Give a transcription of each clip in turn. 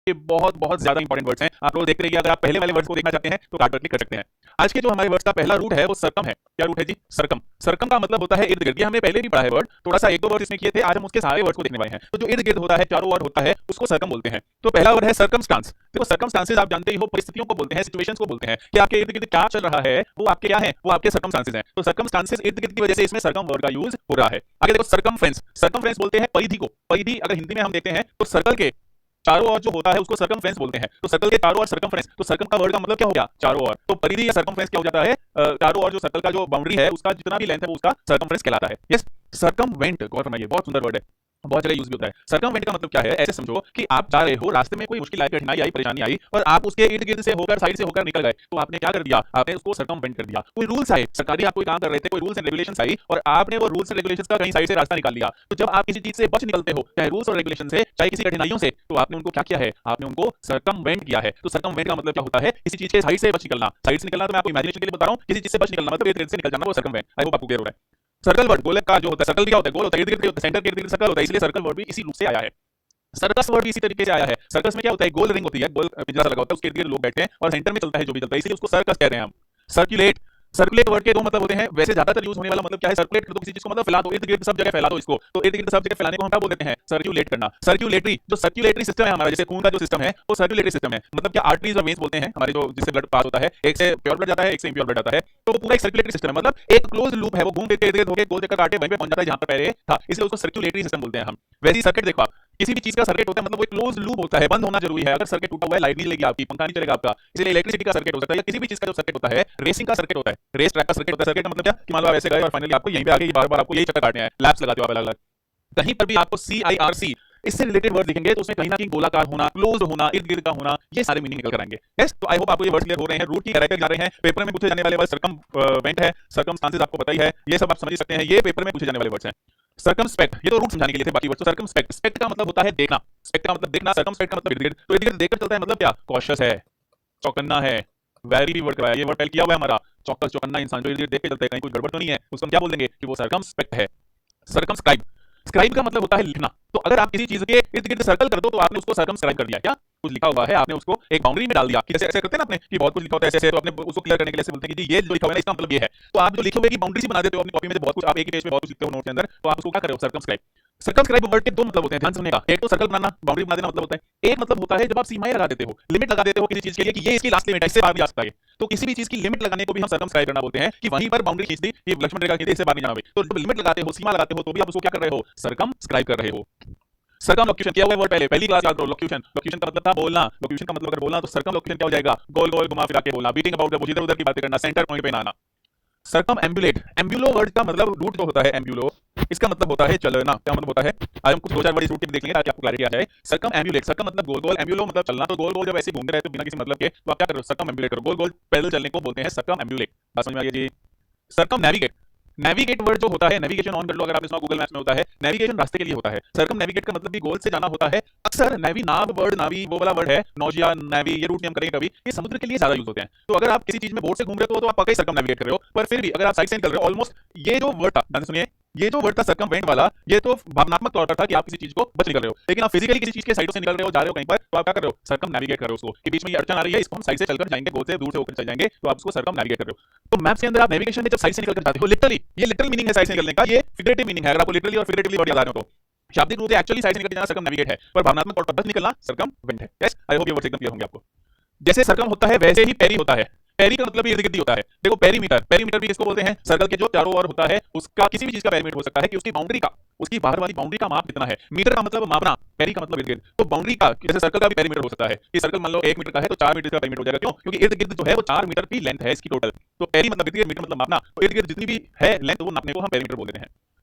ये बहुत बहुत ज्यादा इंपॉर्टेंट वर्ड्स हैं। आप लोग देख रहे हैं, अगर आप पहले वाले वर्ड्स को देखना चाहते हैं तो कार्ड पर क्लिक कर सकते हैं। आज के जो हमारे वर्ड्स का पहला रूट है वो सरकम है। क्या रूट है जी? सरकम। सरकम का मतलब होता है इर्द गिर्द। ये हमने पहले भी पढ़ा है वर्ड, थोड़ा सा एक दो वर्ड इसमें किए थे, आज हम उसके सारे वर्ड्स को देखने वाले हैं। तो जो इर्द गिर्द होता है, चारों ओर होता है, उसको सरकम बोलते हैं। तो पहला वर्ड है सरकमस्टांस। देखो सरकमस्टांसेस आप जानते ही हो, परिस्थितियों को बोलते हैं, सिचुएशंस को बोलते हैं कि आपके इर्द गिर्द क्या चल रहा है, वो आपके क्या है, वो आपके सरकमस्टांसेस हैं। तो सरकमस्टांसेस इर्द गिर्द की वजह से इसमें सरकम वर्ड का यूज हो रहा है। आगे देखो सरकमफ्रेंस। सरकमफ्रेंस बोलते हैं परिधि को। परिधि अगर हिंदी में हम देखते हैं तो सर्कल के चारों ओर जो होता है उसको सरकमफ्रेंस बोलते हैं। तो सर्कल के चारों ओर सरकमफ्रेंस, तो सरकम का वर्ड का मतलब क्या हो गया? चारों ओर। तो परिधि या सरकमफ्रेंस क्या हो जाता है? चारों ओर जो सर्कल का जो बाउंड्री है उसका जितना भी लेंथ है वो उसका सरकमफ्रेंस कहलाता है। यस, सरकमवेंट, गौर फरमाइए, बहुत सुंदर वर्ड है, बहुत जगह यूज भी होता है। सरकमवेंट का मतलब क्या है? ऐसे समझो कि आप जा रहे हो, रास्ते में कोई मुश्किल आई, कठिनाई आई, परेशानी आई और आप उसके इर्द गिर्द से होकर, साइड से होकर निकल गए, तो आपने क्या कर दिया? आपने उसको सरकमवेंट कर दिया। कोई रूल्स आए, सरकारी आप कोई काम कर रहे थे, कोई रूल्स एंड रेगुलेशंस आई और आपने वो रूल्स एंड रेगुलेशंस का कहीं साइड से रास्ता निकाल लिया। तो जब आप किसी चीज से बच निकलते हो, चाहे रूल्स और रेगुलेशन से, चाहे किसी कठिनाइयों से, तो आपने उनको क्या किया है? आपने उनको सरकमवेंट किया है। तो सरकमवेंट का मतलब क्या होता है? किसी चीज के साइड से बच निकलना। साइड से निकलना तो मैं आपको इमेजिनेशन के लिए बता रहा हूं, किसी चीज से बच निकलना मतलब इर्द गिर्द से निकल जाना, वो सरकमवेंट। आई होप आपको क्लियर हो रहा है। सर्कल वर्ड, गोलक का जो होता है, सर्कल क्या होता है? गोल होता है, इर्द गिर्द सेंटर के इर्द गिर्द सर्कल होता है, इसलिए सर्कल वर्ड भी इसी रूप से आया है। सर्कस वर्ड भी इसी तरीके से आया है। सर्कस में क्या होता है? गोल रिंग होती है, गोल पिंजरा सा लगा होता है, उसके इर्द गिर्द लोग बैठते हैं और सेंटर में चलता है जो भी चलता है, इसलिए उसको सर्कस कह रहे हैं हम। सर्कुलेट। सर्कुलेट वर्ड के दो मतलब होते हैं, वैसे ज्यादातर यूज होने वाला मतलब क्या है? सर्कुलेट कर दो किसी चीज को, मतलब फैला दो, इर्द गिर्द सब जगह फैला दो इसको। तो इर्द गिर्द सब जगह फैलाने को हम क्या बोल देते हैं? सर्कुलेट करना। सर्कुलेटरी, जो सर्कुलेटरी सिस्टम है हमारा, जैसे खून का जो सिस्टम है वो सर्कुलेटरी सिस्टम है। मतलब क्या आर्टरीज और वेन्स बोलते हैं हमारे, जो जिससे ब्लड पास होता है, एक से प्योर ब्लड जाता है, एक से इम्प्योर ब्लड जाता है, तो वो पूरा एक सर्कुलेटरी सिस्टम है। मतलब एक क्लोज लूप है, वो घूम फिर के इर्द गिर्द होकर गोल चक्कर काटे वहीं पे पहुंच जाता है जहां पर पहले था, इसलिए उसको सर्कुलेटरी सिस्टम बोलते हैं हम। वैसे ही सर्किट देखो आप, किसी भी चीज का सर्किट होता है मतलब वो एक क्लोज लूप होता है, बंद होना जरूरी है। अगर सर्किट टूटा हुआ है, लाइट नहीं चलेगी आपकी, पंखा नहीं चलेगा आपका, इसलिए इलेक्ट्रिसिटी का सर्किट हो सकता है, या किसी भी चीज का जो सर्किट होता है, रेसिंग का सर्किट होता है, रेस ट्रैक का सर्किट होता है। सर्किट का मतलब क्या कि मान लो आप ऐसे गए और फाइनली आपको यहीं पे आके बार बार आपको यही चक्कर काटने हैं, लैप्स लगाते हो आप अलग अलग। कहीं पर भी आपको CIRC इससे रिलेटेड वर्ड दिखेंगे तो उसमें कहीं ना कहीं गोलाकार होना, क्लोज होना, इर्द गिर्द का होना, ये सारे मीनिंग निकल कर आएंगे। यस, तो आई होप आपको ये वर्ड क्लियर हो रहे हैं। रूट की गहराई तक जा रहे हैं। पेपर में पूछे जाने वाले वर्ड सरकमवेंट है, सरकमस्टांसेस आपको पता ही है, ये सब आप समझ सकते हैं, ये पेपर में पूछे जाने वाले वर्ड्स हैं। सर्कमस्पेक्ट, ये तो रूट समझाने के लिए थे, बाकी वर्ड तो सर्कमस्पेक्ट। स्पेक्ट का मतलब होता है देखना, स्पेक्ट का मतलब देखना, सर्कमस्पेक्ट का मतलब इर्द गिर्द। तो इर्द गिर्द देखकर चलता है मतलब क्या? कॉशियस है, चौकन्ना है। वेरी भी वर्ड कराया, ये वर्ड पहले किया हुआ है हमारा। चौकस, चौकन्ना इंसान जो इर्द गिर्द देख के चलता है, कहीं कोई गड़बड़ तो नहीं है, उसको हम क्या बोल देंगे कि वो सर्कमस्पेक्ट है। सर्कमस्क्राइब, स्क्राइब का मतलब होता है लिखना। तो अगर आप किसी चीज के इर्द गिर्द सर्कल कर दो तो आपने उसको सर्कमस्क्राइब कर दिया। क्या? कुछ लिखा हुआ है, आपने उसको एक बाउंड्री में डाल दिया। कि जैसे ऐसे करते हैं ना आपने कि बहुत कुछ लिखा होता है ऐसे, तो आपने उसको क्लियर करने के लिए ऐसे बोलते हैं कि जी ये जो लिखा हुआ है ना इसका मतलब ये है। तो आप जो लिखे हुए की बाउंड्री बना देते हो अपनी कॉपी में, बहुत कुछ आप एक ही पेज में बहुत कुछ लिखते हो नोट के अंदर, तो आप उसको क्या कर रहे हो? सर्कमस्क्राइब। सर्कमस्क्राइब वर्ड के दो मतलब होते हैं, ध्यान सुनने का। एक तो सर्कल बनाना, बाउंड्री बना देना मतलब होता है। एक मतलब होता है जब आप सीमाएं लगा देते हो, लिमिट लगा देते हो किसी चीज के लिए कि ये इसकी लास्ट लिमिट है, इससे बाहर भी आ सकता है। तो किसी भी चीज की लिमिट लगाने को भी हम सर्कमस्क्राइब करना बोलते हैं, कि वहीं पर बाउंड्री खींच दी, ये लक्ष्मण रेखा खींच दी, इससे बाहर नहीं जाना भाई। तो जब लिमिट लगाते हो, सीमा लगाते हो, तो भी आप उसको क्या कर रहे हो? सर्कमस्क्राइब कर रहे हो। सर्कमलोक्यूशन किया हुआ है वर्ड पहली क्लास याद करो। लोक्यूशन, लोक्यूशन का मतलब था बोलना। लोक्यूशन का मतलब अगर बोलना तो सर्कमलोक्यूशन क्या हो जाएगा? गोल गोल घुमा फिरा के बोलना, बीटिंग अबाउट द बुश, इधर उधर की बातें करना, सेंटर पॉइंट पे ना आना। सर्कम एम्बुलेट, एम्बुलो वर्ड का मतलब रूट जो होता है एम्बुलो, इसका मतलब होता है चलना। क्या मतलब होता है? आज हम कुछ दो चार वर्ड इस रूट के देख लेंगे ताकि आपको क्लैरिटी आ जाए। सर्कम एम्बुलेट, सर्कम मतलब गोल गोल, एम्बुलो मतलब चलना। तो गोल गोल जब ऐसे घूमते रहते हो बिना किसी मतलब के, तो आप क्या करो? सर्कम एम्बुलेट करो। गोल गोल पैदल चलने को बोलते हैं सर्कम एम्बुलेट। बात समझ में आ गई जी? सर्कम नेविगेट, नेविगेट वर्ड जो होता है, नेविगेशन ऑन कर लो अगर आपने सुना, गूगल मैप्स में होता है, नेविगेशन रास्ते के लिए होता है। सर्कम नेविगेट का मतलब भी गोल से जाना होता है। अक्सर नेवी, नाव वर्ड, नावी वो वाला वर्ड है, नौजिया नेवी, ये रूट हम करेंगे कभी, ये समुद्र के लिए ज्यादा यूज होते हैं। तो अगर आप किसी चीज में बोट से घूम रहे हो तो आप पक्का ही सर्कम नेविगेट कर रहे हो, पर फिर भी अगर आप साइड से निकल रहे हो, ऑलमोस्ट ये जो वर्ड था, ध्यान से सुनिए, ये जो वर्ड था सर्कमवेंट वाला, ये तो भावनात्मक तौर पर था कि आप किसी चीज को बच निकल रहे हो, लेकिन आप फिजिकली किसी चीज के साइड से निकल रहे हो, जा रहे हो कहीं पर, तो आप क्या कर रहे हो? सर्कम नेविगेट कर रहे हो उसको, कि बीच में ये अड़चन आ रही है, इसको हम साइड से चलकर जाएंगे, गोल से दूर से होकर चल जाएंगे, तो आप उसको सर्कम नेविगेट कर रहे हो। तो मैप्स के अंदर आप नेविगेशन में जब साइड से निकल कर जाते हो, लिटरली, ये लिटरल मीनिंग है साइड से निकलने का, ये फिगरेटिव मीनिंग है। अगर आपको लिटरली और फिगरेटिवली वर्ड याद आ रहे हो तो शाब्दिक रूप से एक्चुअली साइड से निकल जाना सर्कम नेविगेट है, पर भावनात्मक तौर पर बच निकलना सर्कमवेंट है। यस, आई होप ये वर्ड एकदम क्लियर होंगे आपको। जैसे सर्कम होता है वैसे ही पेरी होता है। पेरी का मतलब इर्द गिर्द होता है। देखो पेरीमीटर, पेरीमीटर भी किसको बोलते हैं? सर्कल के जो चारों ओर होता है उसका, किसी भी चीज का पेरीमीटर हो सकता है कि उसकी बाउंड्री का, उसकी बाहर वाली बाउंड्री का माप कितना है। मीटर का मतलब मापना, पेरी का मतलब इर्द गिर्द। तो बाउंड्री का, जैसे सर्कल का भी पेरीमीटर हो सकता है कि सर्कल मान लो 1 मीटर का है तो 4 मीटर का पेरीमीटर हो जाएगा। क्यों? क्योंकि इर्द गिर्द जो है वो 4 मीटर की लेंथ है इसकी टोटल। तो पेरी मतलब इर्द गिर्द, मीटर मतलब मापना, तो इर्द गिर्द जितनी भी है लेंथ वो नापने को हम पेरीमीटर बोल देते हैं।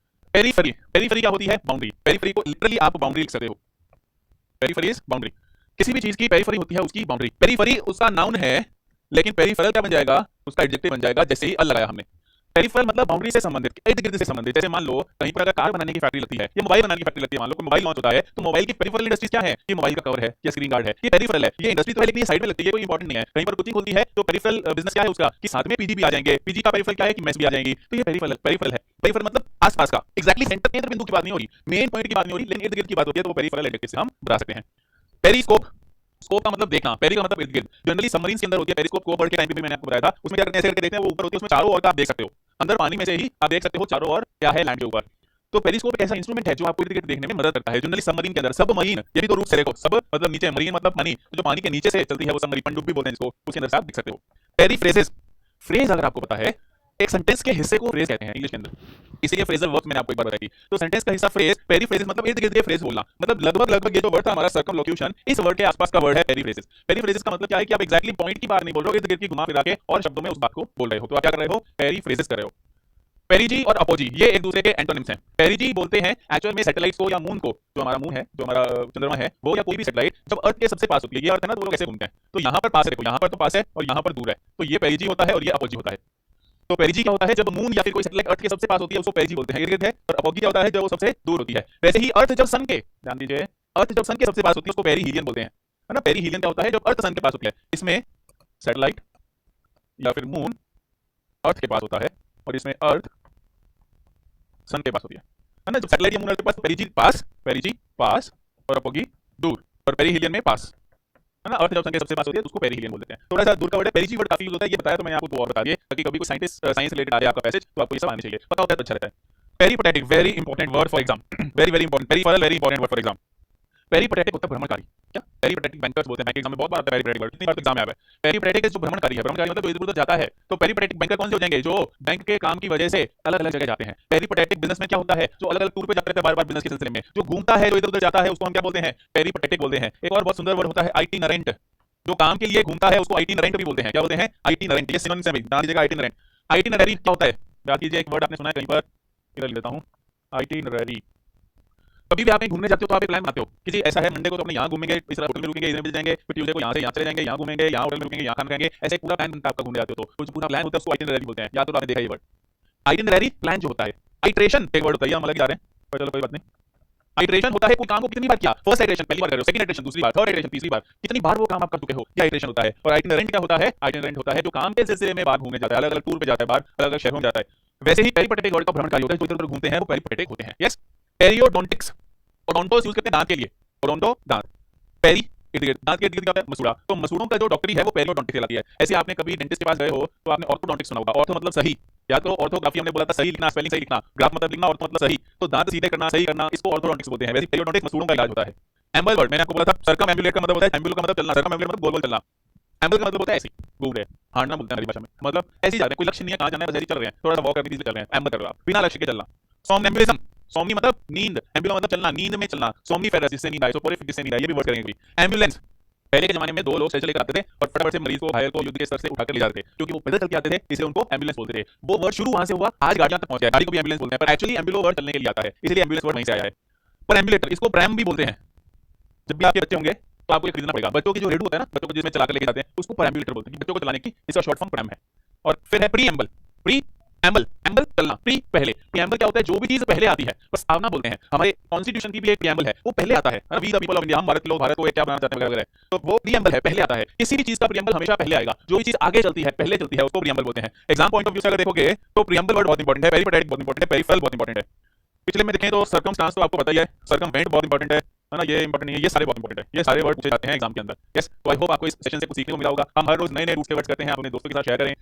पेरीफेरी, पेरीफेरी क्या होती है? बाउंड्री। पेरीफेरी को लिटरली आप बाउंड्री लिख सकते हो। पेरीफेरी इज बाउंड्री, किसी भी चीज की पेरीफेरी होती है उसकी बाउंड्री। पेरीफेरी उसका नाउन है, लेकिन पेरीफेरल क्या बन जाएगा? उसका एडजेक्टिव बन जाएगा, जैसे ही अल लगाया हमने। पेरिफेरल मतलब बाउंड्री से संबंधित, इर्द गिर्द से संबंधित। जैसे मान लो कहीं पर अगर कार बनाने की फैक्ट्री लगती है या मोबाइल बनाने की फैक्ट्री लगती है, मान लो कोई मोबाइल लॉन्च होता है, तो मोबाइल की पेरिफेरल इंडस्ट्रीज क्या है? ये मोबाइल का कवर है या स्क्रीन गार्ड है, ये पेरिफेरल है। ये इंडस्ट्री तो है लेकिन ये साइड में लगती है, कोई इंपॉर्टेंट नहीं है। कहीं पर कुकिंग होती है तो पेरिफेरल बिजनेस क्या है उसका? कि साथ में पीजी भी आ जाएंगे। पीजी का पेरिफेरल क्या है? कि मेस भी आ जाएंगी। तो ये पेरिफेरल पेरिफेरल है। पेरिफेरल मतलब आसपास का, एक्जैक्टली सेंटर केंद्र बिंदु की बात नहीं हो रही, मेन पॉइंट की बात नहीं हो रही, लेकिन इर्द गिर्द की बात होती है, तो वो पेरिफेरल एडजेक्टिव से हम बता सकते हैं। पेरिस्कोप, स्कोप का मतलब देखना, पेरी का मतलब इर्द गिर्द। जनरली सबमरीन के अंदर होती है पेरिस्कोप, को वर्ड के टाइम पे भी मैंने आपको बताया था। उसमें क्या करते हैं, ऐसे करके देखते हैं, वो ऊपर होती है, उसमें चारों ओर का आप देख सकते हो, अंदर पानी में से ही आप देख सकते हो चारों ओर क्या है लैंड के ऊपर। तो पेरिस्कोप एक ऐसा इंस्ट्रूमेंट है जो आपको इर्द गिर्द देखने में मदद करता है। जनरली सबमरीन के अंदर, सब मरीन, ये भी तो रूट से देखो, सब मतलब नीचे, मरीन मतलब पानी, तो जो पानी के नीचे से चलती है वो सबमरीन, पनडुब्बी बोलते हैं जिसको, उसके अंदर से आप देख सकते हो। पेरीफ्रेजेस, फ्रेज अगर आपको पता है, एक सेंटेंस के हिस्से को फ्रेज कहते हैं इंग्लिश के अंदर, इसीलिए फ्रेजल वर्ब मैंने आपको एक बार बताई थी। तो सेंटेंस का हिस्सा फ्रेज, पेरीफ्रेजेस मतलब इर्द गिर्द के फ्रेज बोलना, मतलब लगभग ये जो वर्ड था हमारा सर्कमलोक्यूशन, इस वर्ड के आसपास का वर्ड है पेरीफ्रेजेस। पेरीफ्रेजेस का मतलब क्या है कि आप एक्जैक्टली पॉइंट की बात नहीं बोल रहे हो, इर्द गिर्द की घुमा फिरा के और शब्दों में उस बात को बोल रहे हो, तो आप क्या कर रहे हो, पेरीफ्रेजेस कर रहे हो। पेरिजी और अपोजी ये एक दूसरे के एंटोनिम्स हैं। पेरिजी बोलते हैं एक्चुअल में सैटेलाइट्स को या मून को, जो हमारा मून है, जो हमारा चंद्रमा है, वो या कोई भी सैटेलाइट जब अर्थ के सबसे पास होती है, ये अर्थ है ना, तो वो लोग ऐसे घूमते हैं, तो यहाँ पर पास है, देखो यहाँ पर तो पास है और यहाँ पर दूर है, तो ये पेरिजी होता है और ये अपोजी होता है। तो पेरिजी क्या होता है, जब मून या फिर कोई सैटेलाइट अर्थ के सबसे पास होती है उसको पेरिजी बोलते हैं, इर्द-गिर्द है। और अपोजी क्या होता है, जब वो सबसे दूर होती है। वैसे ही अर्थ जब सन के, ध्यान दीजिए, अर्थ जब सन के सबसे पास होती है उसको पेरीहीलियन बोलते हैं, है ना। पेरीहीलियन क्या होता है, जब अर्थ सन के पास होती है, इसमें सैटेलाइट या फिर मून अर्थ के पास होता है और इसमें अर्थ सन के पास होती है ना। जब सैटेलाइट या मून अर्थ के पास, पेरिजी पास और अपोगी दूर, और पेरीहीलियन में पास, है ना। अर्थ जब सन के सबसे पास होती है तो उसको पेरीहीलियन बोलते हैं। थोड़ा सा दूर का वर्ड है, पेरिजी वर्ड काफी यूज होता है, ये बताया तो मैंने आपको तो और बता दिए, ताकि कभी कोई साइंटिस्ट साइंस रिलेटेड आ जाए आपका पैसेज तो आपको ये सब आने चाहिए, पता होता है तो अच्छा रहता है। Peripatetic, very important word for exam, very important, peripheral very important word for exam. Peripatetic होता है भ्रमणकारी, क्या पेरीपैटेटिक बैंकर्स बोलते हैं, बैंक एग्जाम में बहुत बार आता है पेरीपैटेटिक वर्ड, कितनी बार तो एग्जाम में आया है। पेरीपैटेटिक जो भ्रमणकारी है, भ्रमणकारी मतलब जो इधर उधर जाता है, तो पेरीपैटेटिक बैंकर कौन से हो जाएंगे, जो बैंक के काम की वजह से अलग अलग जगह जाते हैं। पेरीपैटेटिक बिजनेस में क्या होता है, जो अलग अलग टूर पे जाते रहते हैं बार बार बिजनेस के सिलसिले में, जो घूमता है, जो इधर उधर जाता है, उसको हम क्या बोलते हैं, पेरीपैटेटिक बोलते हैं। एक और बहुत सुंदर वर्ड होता है आइटिनरेंट, जो काम के लिए घूमता है उसको आइटिनरेंट भी बोलते हैं, क्या बोलते हैं, आइटिनरेंट। ये सिनोनिम से भी ध्यान दीजिएगा, आइटिनरेंट। आइटिनरी क्या होता है, याद कीजिए, एक वर्ड आपने सुना है कहीं पर, इधर लेता हूं, आइटिनरी। कभी भी आप कहीं घूमने जाते हो तो आप एक प्लान बनाते हो, किसी ऐसा है मंडे को तो अपने यहाँ घूमेंगे, इस तरह होटल में रुकेंगे, इधर मिल जाएंगे, फिर ट्यूसडे को यहाँ से यहाँ चले जाएंगे, यहाँ घूमेंगे, यहाँ होटल में रुकेंगे, यहाँ खाना खाएंगे, ऐसे पूरा प्लान बनता है आपका घूमने जाते हो तो कुछ पूरा प्लान होता है, उसको आइटिनरी बोलते हैं। या तो आपने देखा ये वर्ड आइटिनरी, प्लान जो होता है। आइट्रेशन एक वर्ड होता है, हम अलग जा रहे हैं पर चलो कोई बात नहीं। आइट्रेशन होता है कोई काम को कितनी बार किया, फर्स्ट आइट्रेशन पहली बार कर रहे हो, सेकंड आइट्रेशन दूसरी बार, थर्ड आइट्रेशन तीसरी बार, कितनी बार वो काम आप कर चुके हो, ये आइट्रेशन होता है। और आइटिनरेंट क्या होता है, आइटिनरेंट होता है जो काम के सिलसिले में बाहर घूमने जाता है, अलग अलग टूर पे जाता है, बाहर अलग अलग शहरों में जाता है। वैसे ही पेरीपैटेटिक वर्ड का भ्रमणकारी होता है, जो इधर उधर घूमते हैं वो पेरीपैटेटिक होते हैं। यस, पेरियोडोंटिक्स, ओडोंटोस यूज करते हैं दांत के लिए, ओडोंटो दांत, पेरी इर्द गिर्द, दांत के इर्द गिर्द क्या होता है, मसूड़ा, तो मसूड़ों का जो डॉक्टरी है वो पेरियोडोंटिक्स कहलाती है। ऐसे आपने कभी डेंटिस्ट के पास गए हो तो आपने ऑर्थोडोंटिक्स सुना होगा, ऑर्थो मतलब सही, या तो ऑर्थोग्राफी हमने बोला था सही लिखना, स्पेलिंग सही लिखना, ग्राफ मतलब लिखना, ऑर्थो मतलब सही, तो दांत सीधे करना, सही करना, इसको ऑर्थोडोंटिक्स बोलते हैं। वैसे पेरियोडोंटिक्स मसूड़ों का इलाज होता है। एम्बल वर्ड मैंने आपको बोला था, सर्कम एम्बुलेट का मतलब होता है, एम्बुलो का मतलब चलना, सर्कम एम्बुलेट मतलब गोल गोल चलना, एम्बल का मतलब होता है ऐसी घूम रहे, हारना बोलते हैं हमारी भाषा में, मतलब ऐसे ही जा रहे हैं, कोई लक्ष्य नहीं है, कहाँ जाना है, बस ऐसे ही चल रहे हैं, थोड़ा सा वॉक करके चल रहे हैं, एम्बल कर रहे हो आप, बिना लक्ष्य के चलना। सोमनेम्बुलिज्म, सोमनी मतलब नींद, एम्बुलो मतलब चलना, नींद में चलना, सोमनीफेरस जिससे नींद आए, सोपोरिफिक जिससे नींद आए, ये भी वर्ड करेंगे कभी। एम्बुलेंस, पहले के जमाने में दो लोग स्ट्रेचर लेकर आते थे और फटाफट से मरीज को, घायल को युद्ध के स्तर से उठाकर ले जाते थे, क्योंकि वो पैदल चल के आते थे, इसलिए उनको एम्बुलेंस बोलते थे। वो वर्ड शुरू वहां से हुआ, आज गाड़ियां तक पहुंच गया, गाड़ी को भी एम्बुलेंस बोलते हैं, पर एक्चुअली एम्बुलो वर्ड चलने के लिए आता है, इसलिए एम्बुलेंस वर्ड वहीं से आया है। पर एम्बुलेटर, इसको प्रैम भी बोलते हैं। जब भी आपके बच्चे होंगे तो आपको ये खरीदना पड़ेगा, बच्चों की जो रेडू होता है ना, बच्चों को जिसमें चला कर लेके जाते हैं उसको परएम्बुलेटर बोलते हैं, बच्चों को चलाने की, इसका शॉर्ट फॉर्म प्रैम है। और फिर है प्री एम्बल, प्री एम्बल, एम्बल चलना, प्री पहले, प्रीएम्बल क्या होता है, जो भी चीज पहले आती है, प्रस्तावना बोलते हैं। हमारे कॉन्स्टिट्यूशन की भी एक प्रीएम्बल है, वो पहले आता है, we the people of India, हम भारत के लोग भारत को क्या बनाना चाहते हैं वगैरह, तो वो प्रीएम्बल है, पहले आता है। किसी भी चीज का प्रीएम्बल हमेशा पहले आएगा, जो भी चीज आगे चलती है, पहले चलती है, उसको प्रीएम्बल बोलते हैं। एग्जाम पॉइंट ऑफ व्यू से अगर देखोगे तो प्रीएम्बल वर्ड बहुत इंपॉर्टेंट है, पेरीपेटेटिक बहुत इंपॉर्टेंट है, पेरिफेरल बहुत इंपॉर्टेंट है। पिछले में देखें तो सर्कमस्टांस तो आपको पता ही है, सर्कमवेंट बहुत इंपॉर्टेंट है ना, ये इंपॉर्टेंट नहीं है, ये सारे बहुत इंपॉर्टेंट है, ये सारे वर्ड पूछे जाते हैं एग्जाम के अंदर। यस, तो आई होप आपको इस सेशन से कुछ सीखने को मिला होगा। हम हर रोज नए नए रूट्स के वर्ड्स करते हैं, आप अपने दोस्तों के साथ शेयर करें।